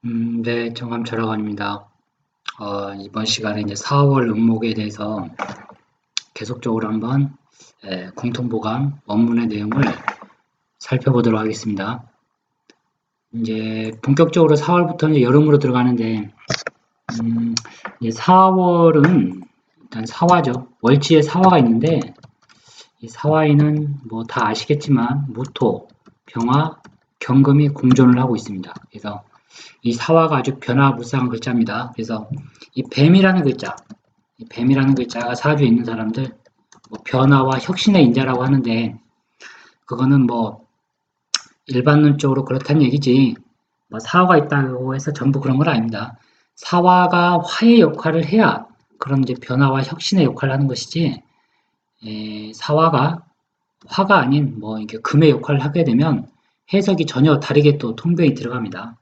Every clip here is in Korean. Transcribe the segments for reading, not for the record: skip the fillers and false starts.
네, 정함 철학원입니다. 이번 시간에 이제 4월 음목에 대해서 계속적으로 한번 공통보감 원문의 내용을 살펴보도록 하겠습니다. 이제 본격적으로 4월부터 이제 여름으로 들어가는데, 이제 4월은 일단 사화죠. 월지에 사화가 있는데, 이 사화에는 뭐 다 아시겠지만, 무토, 병화, 경금이 공존을 하고 있습니다. 그래서 이 사화가 아주 변화무쌍한 글자입니다. 그래서 이 뱀이라는 글자가 사주에 있는 사람들, 뭐 변화와 혁신의 인자라고 하는데, 그거는 뭐 일반론적으로 그렇다는 얘기지, 뭐 사화가 있다고 해서 전부 그런 건 아닙니다. 사화가 화의 역할을 해야 그런 이제 변화와 혁신의 역할을 하는 것이지, 사화가 화가 아닌 뭐 이렇게 금의 역할을 하게 되면 해석이 전혀 다르게 또 통변이 들어갑니다.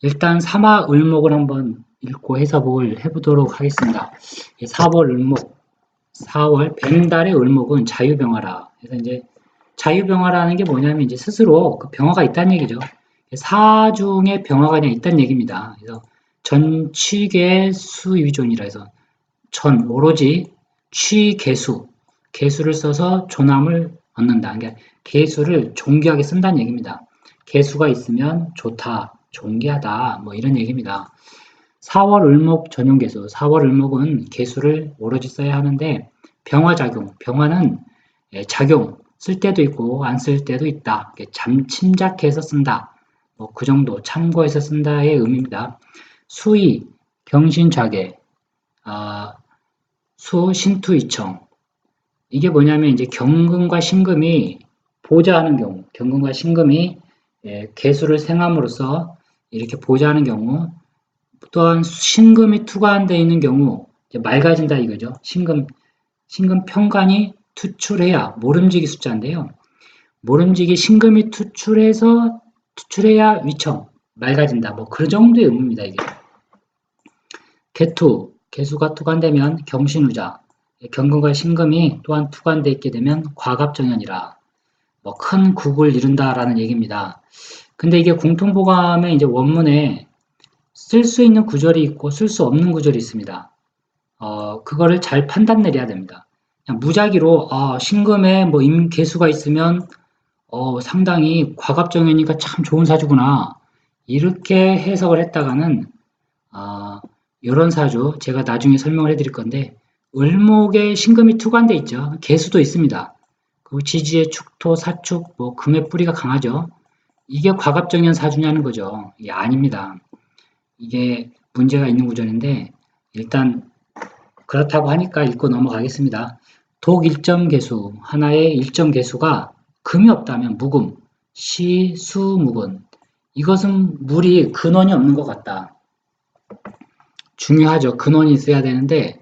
일단 삼화을목을 한번 읽고 해석을 해보도록 하겠습니다. 4월 을목, 4월 뱀달의 을목은 자유병화라. 그래서 이제 자유병화라는 게 뭐냐면 이제 스스로 그 병화가 있다는 얘기죠. 사중에 병화가 그냥 있다는 얘기입니다. 그래서 전취계 수유존이라 해서 전 오로지 취계수, 계수를 써서 존함을 얻는다. 그러니까 계수를 존귀하게 쓴다는 얘기입니다. 계수가 있으면 좋다, 존귀하다, 뭐 이런 얘기입니다. 4월 을목 전용 계수, 4월 을목은 계수를 오로지 써야 하는데 병화작용, 병화는 작용, 쓸 때도 있고 안 쓸 때도 있다. 잠침작해서 쓴다. 뭐 그 정도 참고해서 쓴다의 의미입니다. 수의, 경신좌계, 아, 수, 신투, 이청. 이게 뭐냐면 이제 경금과 신금이 보좌하는 경우, 경금과 신금이 개수를 생함으로써 이렇게 보좌하는 경우, 또한 신금이 투과되어 있는 경우 맑아진다 이거죠. 신금 편관이 투출해야 모름지기 숫자인데요. 모름지기 신금이 투출해야 위청 맑아진다. 뭐 그 정도의 의미입니다 이게. 개투, 개수가 투관되면 경신우자, 경금과 신금이 또한 투관되어 있게 되면 과갑정연이라 뭐 큰 국을 이룬다라는 얘기입니다. 근데 이게 공통보감의 이제 원문에 쓸 수 있는 구절이 있고 쓸 수 없는 구절이 있습니다. 그거를 잘 판단 내려야 됩니다. 그냥 무작위로 신금에 뭐 임개수가 있으면 상당히 과갑정연이니까 참 좋은 사주구나 이렇게 해석을 했다가는 이런 사주 제가 나중에 설명을 해드릴 건데 을목에 신금이 투관돼 있죠. 개수도 있습니다. 그리고 지지의 축토, 사축, 뭐 금의 뿌리가 강하죠. 이게 과갑정연 사주냐는 거죠. 이게 아닙니다. 이게 문제가 있는 구절인데 일단 그렇다고 하니까 읽고 넘어가겠습니다. 독 일점 개수, 하나의 일점 개수가 금이 없다면 무금, 시, 수, 묵은 이것은 물이 근원이 없는 것 같다. 중요하죠. 근원이 있어야 되는데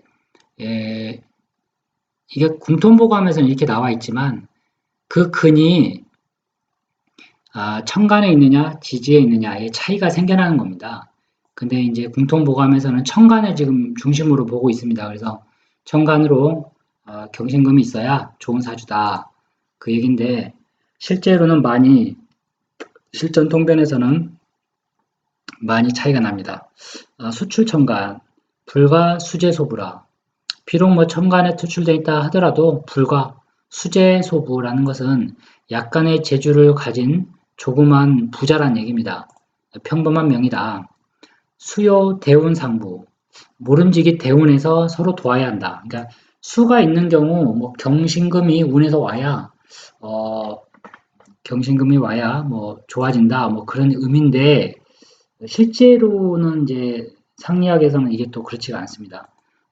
이게 공통보감에서는 이렇게 나와 있지만 그 근이 천간에 있느냐 지지에 있느냐의 차이가 생겨나는 겁니다. 근데 이제 공통보감에서는 천간을 지금 중심으로 보고 있습니다. 그래서 천간으로 경신금이 있어야 좋은 사주다. 그 얘기인데 실제로는 많이 실전통변에서는 많이 차이가 납니다. 수출천간, 불과 수재소부라. 비록 뭐 천간에 투출되어 있다 하더라도 불과 수재소부라는 것은 약간의 재주를 가진 조그만 부자란 얘기입니다. 평범한 명이다. 수요 대운상부, 모름지기 대운에서 서로 도와야 한다. 그러니까 수가 있는 경우 뭐 경신금이 운에서 와야 어, 경신금이 와야 뭐 좋아진다 뭐 그런 의미인데 실제로는 이제 상리학에서는 이게 또 그렇지가 않습니다.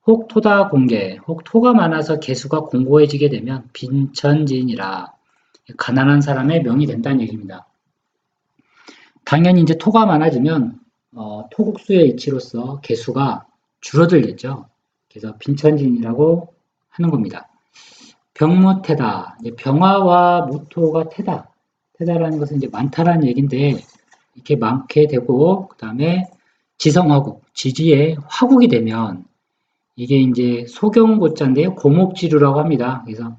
혹 토다 공개, 혹 토가 많아서 개수가 공고해지게 되면 빈천지인이라 가난한 사람의 명이 된다는 얘기입니다. 당연히 이제 토가 많아지면 토국수의 이치로서 개수가 줄어들겠죠. 그래서 빈천지인이라고 하는 겁니다. 병무태다, 병화와 무토가 태다. 태다라는 것은 이제 많다라는 얘기인데 이렇게 많게 되고 그 다음에 지성화국, 지지에 화국이 되면 이게 이제 소경고자인데요. 고목지류라고 합니다. 그래서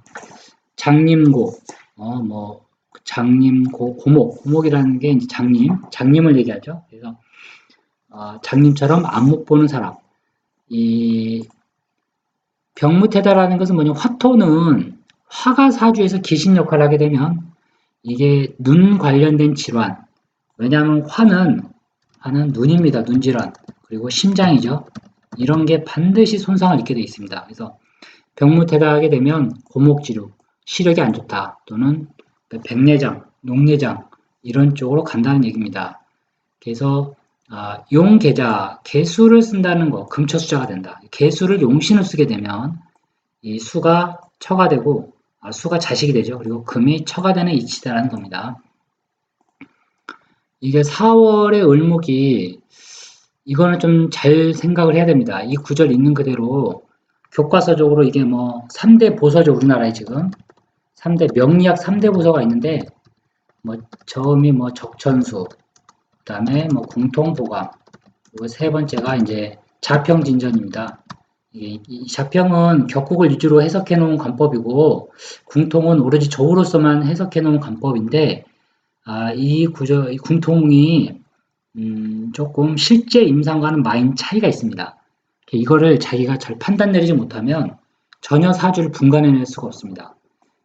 장림고, 장림고, 고목이라는 게 이제 장림을 얘기하죠. 그래서 장님처럼 안목 보는 사람. 이 병무태다라는 것은 뭐냐, 화토는 화가 사주에서 기신 역할을 하게 되면 이게 눈 관련된 질환. 왜냐하면 화는 눈입니다. 눈질환. 그리고 심장이죠. 이런 게 반드시 손상을 입게 되어 있습니다. 그래서 병무태다하게 되면 고목지루, 시력이 안 좋다 또는 백내장, 녹내장 이런 쪽으로 간다는 얘기입니다. 그래서 용계자, 개수를 쓴다는 거 금처수자가 된다. 개수를 용신을 쓰게 되면 이 수가 처가 되고 수가 자식이 되죠. 그리고 금이 처가 되는 이치다라는 겁니다. 이게 4월의 을목이 이거는 좀 잘 생각을 해야 됩니다. 이 구절 있는 그대로 교과서적으로 이게 뭐 3대 보서죠. 우리나라에 지금 3대 명리학 3대 보서가 있는데 뭐 처음이 뭐 적천수, 그다음에 뭐 궁통보감, 그리고 세 번째가 이제 자평진전입니다. 이 자평은 격국을 위주로 해석해 놓은 관법이고 궁통은 오로지 저우로서만 해석해 놓은 관법인데 이 궁통이 조금 실제 임상과는 많이 차이가 있습니다. 이거를 자기가 잘 판단 내리지 못하면 전혀 사주를 분간해낼 수가 없습니다.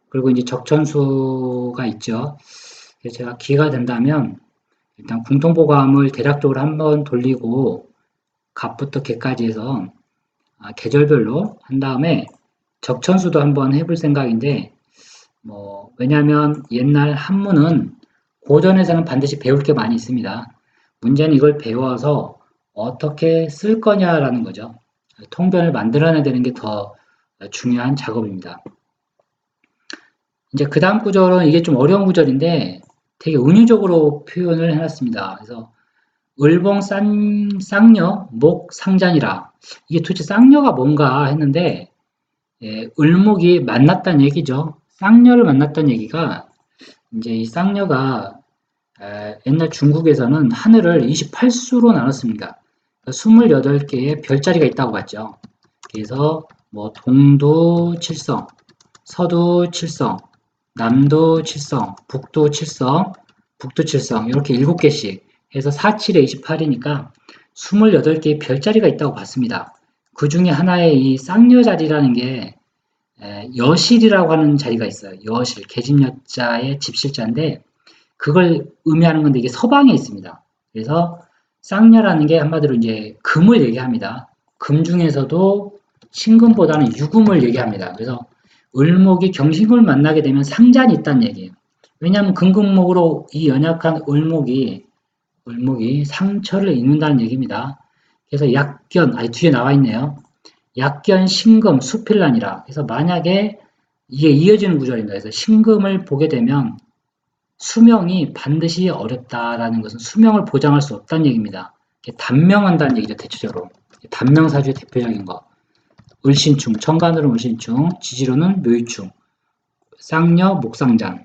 그리고 이제 적천수가 있죠. 그래서 제가 기회가 된다면 일단 궁통보감을 대략적으로 한번 돌리고 갑부터 개까지 해서 계절별로 한 다음에 적천수도 한번 해볼 생각인데 왜냐하면 옛날 한문은 고전에서는 반드시 배울 게 많이 있습니다. 문제는 이걸 배워서 어떻게 쓸 거냐라는 거죠. 통변을 만들어내야 되는 게 더 중요한 작업입니다. 이제 그 다음 구절은 이게 좀 어려운 구절인데 되게 은유적으로 표현을 해놨습니다. 그래서 을봉 쌍녀 목 상잔이라, 이게 도대체 쌍녀가 뭔가 했는데 을목이 만났다는 얘기죠. 쌍녀를 만났다는 얘기가 이제 이 쌍녀가 옛날 중국에서는 하늘을 28수로 나눴습니다. 28개의 별자리가 있다고 봤죠. 그래서 뭐 동도 7성, 서도 7성, 남도 7성, 북도 7성, 북도 7성 이렇게 7개씩 해서 4, 7에 28이니까 28개의 별자리가 있다고 봤습니다. 그 중에 하나의 이 쌍녀 자리라는 게 여실이라고 하는 자리가 있어요. 여실, 계집여자의 집실자인데 그걸 의미하는 건데 이게 서방에 있습니다. 그래서 쌍녀라는 게 한마디로 이제 금을 얘기합니다. 금 중에서도 신금보다는 유금을 얘기합니다. 그래서 을목이 경신금을 만나게 되면 상잔이 있다는 얘기예요. 왜냐하면 금금목으로 이 연약한 을목이 상처를 입는다는 얘기입니다. 그래서 약견, 뒤에 나와 있네요. 약견, 신금, 수필란이라. 그래서 만약에 이게 이어지는 구절입니다. 그래서 신금을 보게 되면 수명이 반드시 어렵다라는 것은 수명을 보장할 수 없다는 얘기입니다. 단명한다는 얘기죠, 대체적으로. 단명사주의 대표적인 거. 을신충, 천간으로는 을신충, 지지로는 묘유충, 쌍녀, 목상장.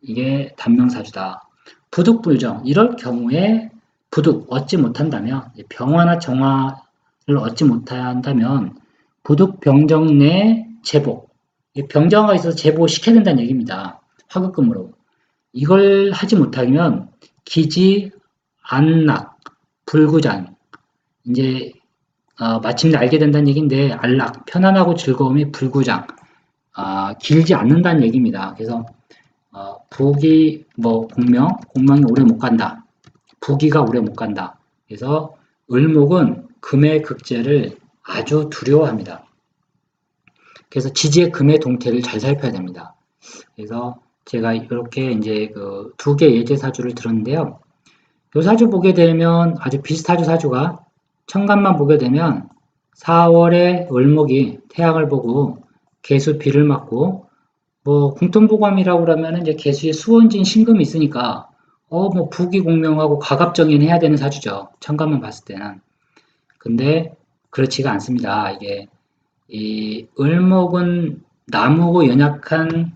이게 단명사주다. 부득불정, 이럴 경우에 부득 얻지 못한다면, 병화나 정화를 얻지 못한다면 부득병정 내 제복, 병정화가 있어서 제복시켜야 된다는 얘기입니다. 화급금으로. 이걸 하지 못하면 기지, 안락, 불구장, 이제 마침내 알게 된다는 얘기인데 안락, 편안하고 즐거움이 불구장, 길지 않는다는 얘기입니다. 그래서 부기, 공명이 오래 못 간다. 부기가 오래 못 간다. 그래서 을목은 금의 극제를 아주 두려워합니다. 그래서 지지의 금의 동태를 잘 살펴야 됩니다. 그래서 제가 이렇게 이제 그 두 개 예제 사주를 들었는데요. 이 사주 보게 되면 아주 비슷하죠, 사주가. 천간만 보게 되면 4월에 을목이 태양을 보고 개수 비를 맞고 궁통보감이라고 그러면 이제 개수에 수원진 신금이 있으니까 부기공명하고 과갑정인 해야 되는 사주죠. 천간만 봤을 때는. 근데 그렇지가 않습니다. 이게 이 을목은 나무고 연약한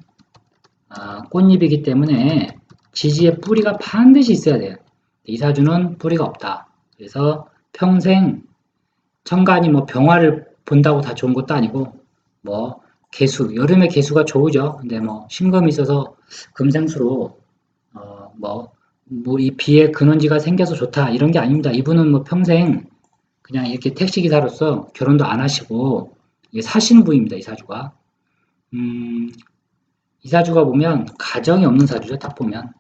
꽃잎이기 때문에 지지에 뿌리가 반드시 있어야 돼요. 이 사주는 뿌리가 없다. 그래서 평생 천간이 병화를 본다고 다 좋은 것도 아니고 개수, 여름에 개수가 좋으죠. 근데 신금이 있어서 금생수로 뭐 이 비의 근원지가 생겨서 좋다 이런 게 아닙니다. 이분은 뭐 평생 그냥 이렇게 택시기사로서 결혼도 안 하시고 사시는 분입니다. 이 사주가. 음, 이 사주가 보면 가정이 없는 사주죠. 딱 보면.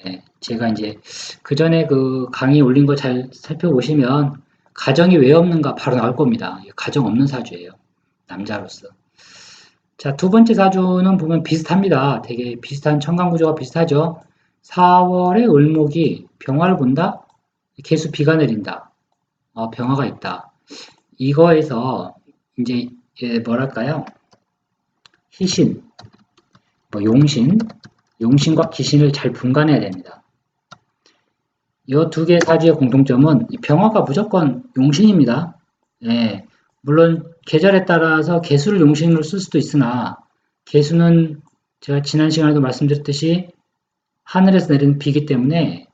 예, 제가 이제 그 전에 그 강의 올린 거 잘 살펴보시면 가정이 왜 없는가 바로 나올 겁니다. 가정 없는 사주예요. 남자로서. 자, 두 번째 사주는 보면 비슷합니다. 되게 비슷한 천간 구조가 비슷하죠. 4월에 을목이 병화를 본다? 계수 비가 내린다. 병화가 있다. 이거에서 이제 뭐랄까요? 희신, 뭐 용신과 기신을 잘 분간해야 됩니다. 이 두 개 사주의 공통점은 병화가 무조건 용신입니다. 예, 물론 계절에 따라서 개수를 용신으로 쓸 수도 있으나 개수는 제가 지난 시간에도 말씀드렸듯이 하늘에서 내리는 비기 때문에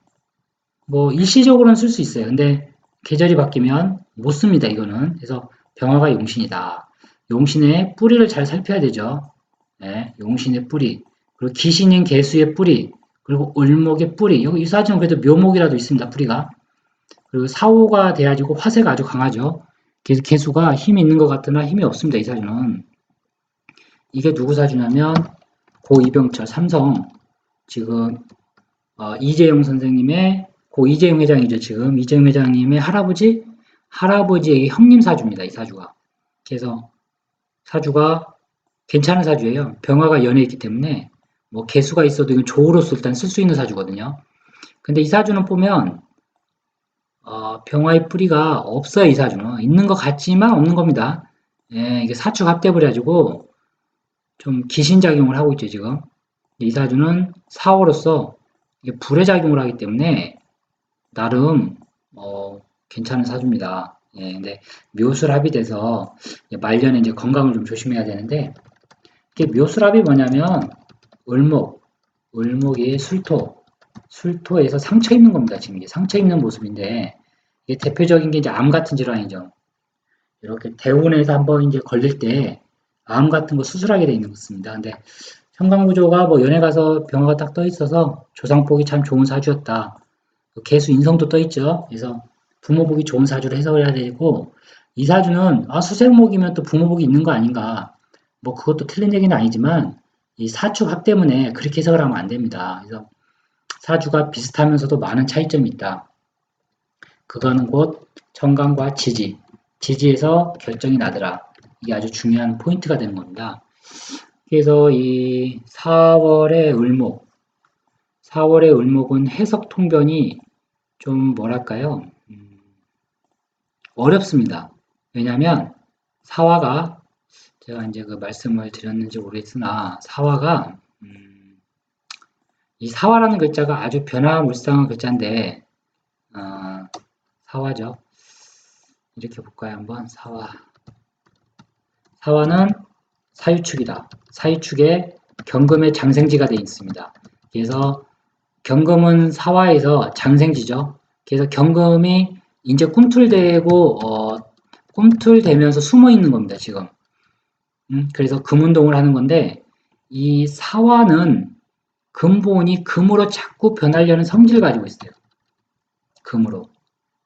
뭐 일시적으로는 쓸 수 있어요. 근데 계절이 바뀌면 못 씁니다. 이거는. 그래서 병화가 용신이다. 용신의 뿌리를 잘 살펴야 되죠. 네, 용신의 뿌리. 그리고 기신인 개수의 뿌리. 그리고 을목의 뿌리. 여기 이 사주는 그래도 묘목이라도 있습니다. 뿌리가. 그리고 사오가 돼가지고 화세가 아주 강하죠. 그래서 개수가 힘이 있는 것 같으나 힘이 없습니다. 이 사주는. 이게 누구 사주냐면 고 이병철 삼성 지금 이재용 선생님의 고 이재용 회장이죠. 지금 이재용 회장님의 할아버지의 형님 사주입니다. 이 사주가. 그래서 사주가 괜찮은 사주예요. 병화가 연에 있기 때문에 뭐 개수가 있어도 이건 조우로서 일단 쓸 수 있는 사주거든요. 근데 이 사주는 보면 병화의 뿌리가 없어요. 이 사주는 있는 것 같지만 없는 겁니다. 예, 이게 사축 합대를 해가지고 좀 기신작용을 하고 있죠. 지금 이 사주는 사호로서 불의 작용을 하기 때문에 나름 괜찮은 사주입니다. 예, 근데 묘술합이 돼서 말년에 이제 건강을 좀 조심해야 되는데 이게 묘술합이 뭐냐면 을목이 술토에서 상처 입는 겁니다. 지금 이게 상처 입는 모습인데 이게 대표적인 게 이제 암 같은 질환이죠. 이렇게 대운에서 한번 이제 걸릴 때 암 같은 거 수술하게 돼 있는 것입니다. 근데 현관구조가 뭐 연애 가서 병화가 딱 떠 있어서 조상 보기 참 좋은 사주였다. 개수 인성도 떠 있죠. 그래서 부모 보기 좋은 사주로 해석을 해야 되고 이 사주는 수생목이면 또 부모 보기 있는 거 아닌가. 뭐 그것도 틀린 얘기는 아니지만 이 사축합 때문에 그렇게 해석을 하면 안 됩니다. 그래서 사주가 비슷하면서도 많은 차이점이 있다. 그거는 곧 정관과 지지에서 결정이 나더라. 이게 아주 중요한 포인트가 되는 겁니다. 그래서 이 4월의 을목은 해석 통변이 좀 뭐랄까요? 어렵습니다. 왜냐하면 사화가 제가 이제 그 말씀을 드렸는지 모르겠으나 사화가 이 사화라는 글자가 아주 변화무쌍한 글자인데 사화죠. 이렇게 볼까요? 한번 사화는 사유축이다. 사유축에 경금의 장생지가 되어 있습니다. 그래서 경금은 사화에서 장생지죠. 그래서 경금이 이제 꿈틀대면서 숨어 있는 겁니다. 지금. 그래서 금운동을 하는 건데 이 사화는 근본이 금으로 자꾸 변하려는 성질을 가지고 있어요. 금으로.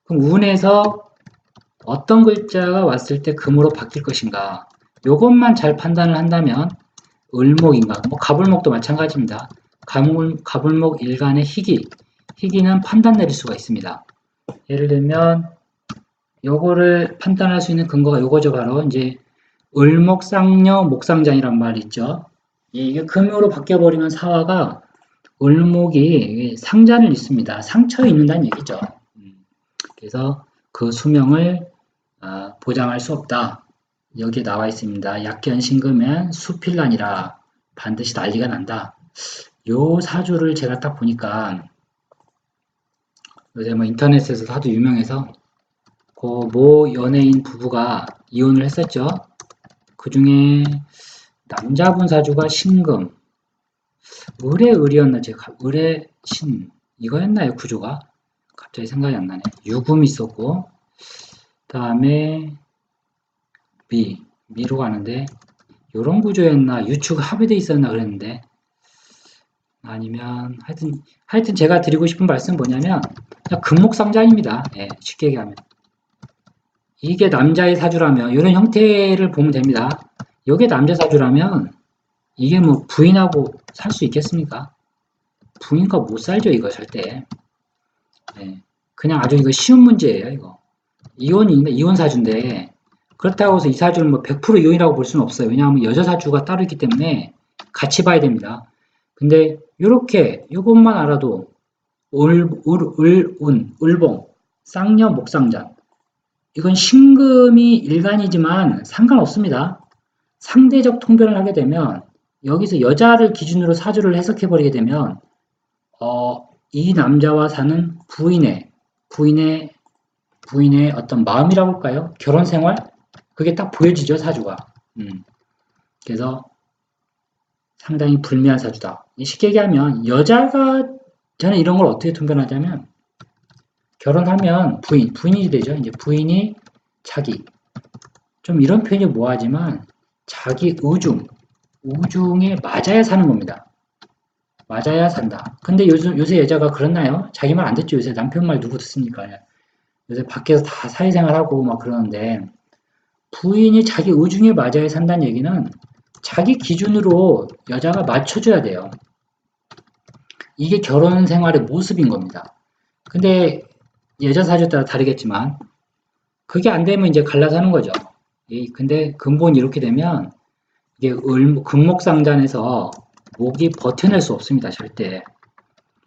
그럼 운에서 어떤 글자가 왔을 때 금으로 바뀔 것인가. 요것만 잘 판단을 한다면 을목인가. 뭐 가불목도 마찬가지입니다. 가불목 일간의 희기는 판단 내릴 수가 있습니다. 예를 들면 요거를 판단할 수 있는 근거가 요거죠. 바로 이제 을목상녀 목상장이란 말이 있죠. 이게 금으로 바뀌어버리면 사화가 을목이 상잔을 입습니다. 상처에 입는다는 얘기죠. 그래서 그 수명을 보장할 수 없다. 여기에 나와 있습니다. 약견신금엔 수필난이라 반드시 난리가 난다. 요 사주를 제가 딱 보니까 요새 뭐 인터넷에서 하도 유명해서 그 모 연예인 부부가 이혼을 했었죠. 그 중에 남자분 사주가 신금, 을이었나 제가 을의 신 이거였나요 구조가? 갑자기 생각이 안 나네. 유금이 있었고 다음에 미로 가는데 요런 구조였나 유축 합의돼 있었나 그랬는데 아니면 하여튼 제가 드리고 싶은 말씀은 뭐냐면 그냥 금목상장입니다. 예, 쉽게 얘기하면 이게 남자의 사주라면 이런 형태를 보면 됩니다. 이게 남자 사주라면 이게 뭐 부인하고 살 수 있겠습니까? 부인과 못 살죠 이거 절대. 예, 그냥 아주 이거 쉬운 문제예요 이거. 이혼 사주인데 그렇다고 해서 이 사주는 뭐 100% 이혼이라고 볼 수는 없어요. 왜냐하면 여자 사주가 따로 있기 때문에 같이 봐야 됩니다. 근데 요렇게 요것만 알아도 을봉, 쌍년, 목상장 이건 신금이 일간이지만 상관없습니다. 상대적 통변을 하게 되면 여기서 여자를 기준으로 사주를 해석해버리게 되면 이 남자와 사는 부인의 어떤 마음이라고 할까요? 결혼 생활? 그게 딱 보여지죠, 사주가. 그래서 상당히 불미한 사주다. 쉽게 얘기하면 여자가 저는 이런 걸 어떻게 통변하자면 결혼하면 부인이 되죠. 이제 부인이 자기 좀 이런 표현이 뭐하지만 자기 우중에 맞아야 사는 겁니다. 맞아야 산다. 근데 요새 여자가 그렇나요? 자기 말 안 듣죠. 요새 남편 말 누구 듣습니까? 요새 밖에서 다 사회생활하고 막 그러는데 부인이 자기 의중에 맞아야 산다는 얘기는 자기 기준으로 여자가 맞춰줘야 돼요. 이게 결혼 생활의 모습인 겁니다. 근데 여자 사주에 따라 다르겠지만 그게 안 되면 이제 갈라서는 거죠. 근데 근본이 이렇게 되면 이게 금목상단에서 목이 버텨낼 수 없습니다. 절대.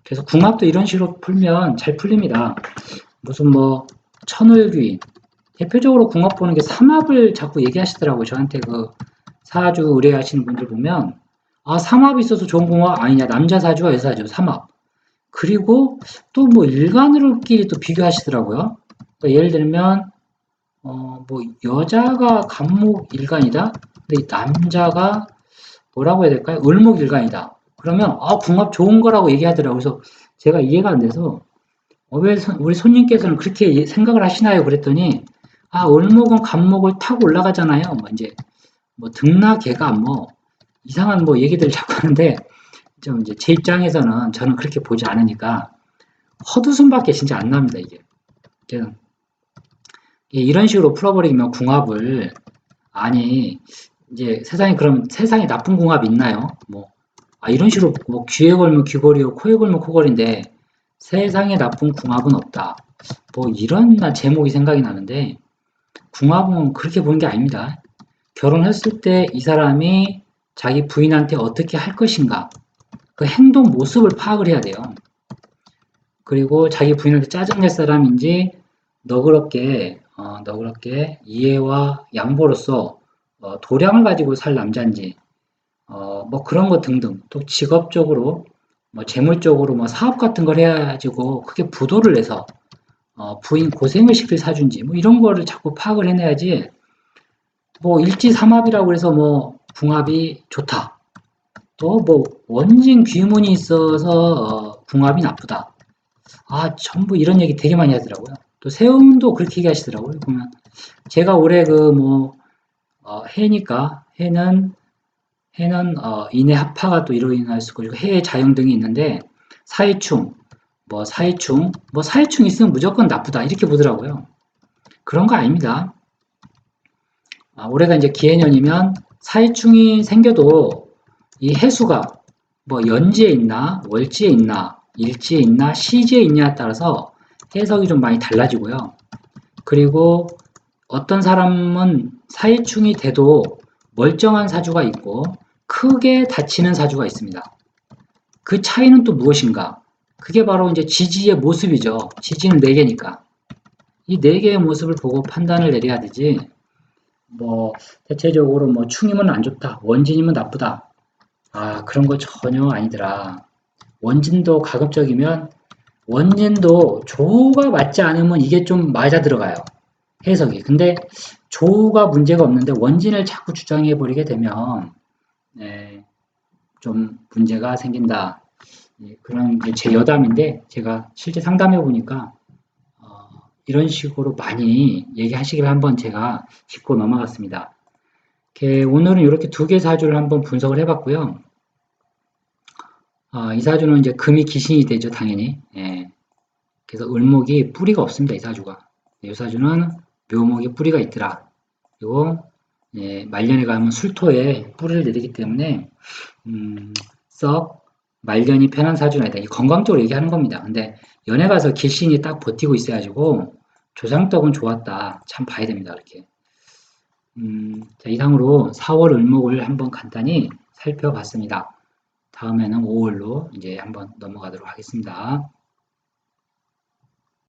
그래서 궁합도 이런 식으로 풀면 잘 풀립니다. 무슨 뭐 천을귀 대표적으로 궁합 보는 게 삼합을 자꾸 얘기하시더라고요. 저한테 그 사주 의뢰하시는 분들 보면 삼합이 있어서 좋은 궁합 아니냐. 남자 사주와 여자 사주 삼합. 그리고 또 뭐 일간으로끼리 또 비교하시더라고요. 그러니까 예를 들면 뭐 여자가 간목 일간이다. 근데 남자가 뭐라고 해야 될까요? 을목 일간이다. 그러면 궁합 좋은 거라고 얘기하더라고요. 그래서 제가 이해가 안 돼서 왜 우리 손님께서는 그렇게 생각을 하시나요? 그랬더니 을목은 간목을 타고 올라가잖아요. 뭐 이제 뭐 등나개가 뭐 이상한 뭐 얘기들 자꾸 하는데 좀 이제 제 입장에서는 저는 그렇게 보지 않으니까 헛웃음밖에 진짜 안 납니다. 이게 이런 식으로 풀어버리면 궁합을 아니 이제 세상에 나쁜 궁합 있나요? 뭐 이런 식으로 뭐 귀에 걸면 귀걸이요 코에 걸면 코걸인데 세상에 나쁜 궁합은 없다. 뭐 이런 제목이 생각이 나는데 궁합은 그렇게 보는 게 아닙니다. 결혼했을 때 이 사람이 자기 부인한테 어떻게 할 것인가 그 행동 모습을 파악을 해야 돼요. 그리고 자기 부인한테 짜증낼 사람인지 너그럽게 이해와 양보로서 도량을 가지고 살 남자인지 뭐 그런 거 등등 또 직업적으로 뭐 재물적으로 뭐 사업 같은 걸 해가지고 크게 부도를 내서 부인 고생을 시킬 사준지 뭐 이런 거를 자꾸 파악을 해내야지 뭐 일지삼합이라고 해서 뭐 궁합이 좋다 또 뭐 원진 귀문이 있어서 궁합이 나쁘다 전부 이런 얘기 되게 많이 하더라고요. 또 세운도 그렇게 얘기하시더라고요. 보면 제가 올해 해니까 해는 인해 합파가 또 이로 인할 수 있고 해의 자용 등이 있는데 사이충 사이충 있으면 무조건 나쁘다 이렇게 보더라고요. 그런 거 아닙니다. 올해가 이제 기해년이면 사이충이 생겨도 이 해수가 뭐 연지에 있나 월지에 있나 일지에 있나 시지에 있냐에 따라서 해석이 좀 많이 달라지고요. 그리고 어떤 사람은 사이충이 돼도 멀쩡한 사주가 있고 크게 다치는 사주가 있습니다. 그 차이는 또 무엇인가? 그게 바로 이제 지지의 모습이죠. 지지는 4개니까. 이 4개의 모습을 보고 판단을 내려야 되지. 뭐 대체적으로 뭐 충이면 안 좋다. 원진이면 나쁘다. 그런 거 전혀 아니더라. 원진도 가급적이면 원진도 조가 맞지 않으면 이게 좀 맞아 들어가요. 해석이. 근데 조가 문제가 없는데 원진을 자꾸 주장해 버리게 되면 좀 문제가 생긴다. 그런 제 여담인데 제가 실제 상담해 보니까 이런 식으로 많이 얘기하시길 한번 제가 짚고 넘어갔습니다. 오늘은 이렇게 2개 사주를 한번 분석을 해봤고요. 이 사주는 이제 금이 기신이 되죠, 당연히. 예. 그래서 을목이 뿌리가 없습니다, 이 사주가. 이 사주는 묘목에 뿌리가 있더라. 그리고 예, 말년에 가면 술토에 뿌리를 내리기 때문에 썩 말년이 편한 사주는 아니다. 이 건강적으로 얘기하는 겁니다. 근데 연애 가서 기신이 딱 버티고 있어가지고 조상덕은 좋았다. 참 봐야 됩니다. 이렇게. 자, 이상으로 4월 을목을 한번 간단히 살펴봤습니다. 다음에는 5월로 이제 한번 넘어가도록 하겠습니다.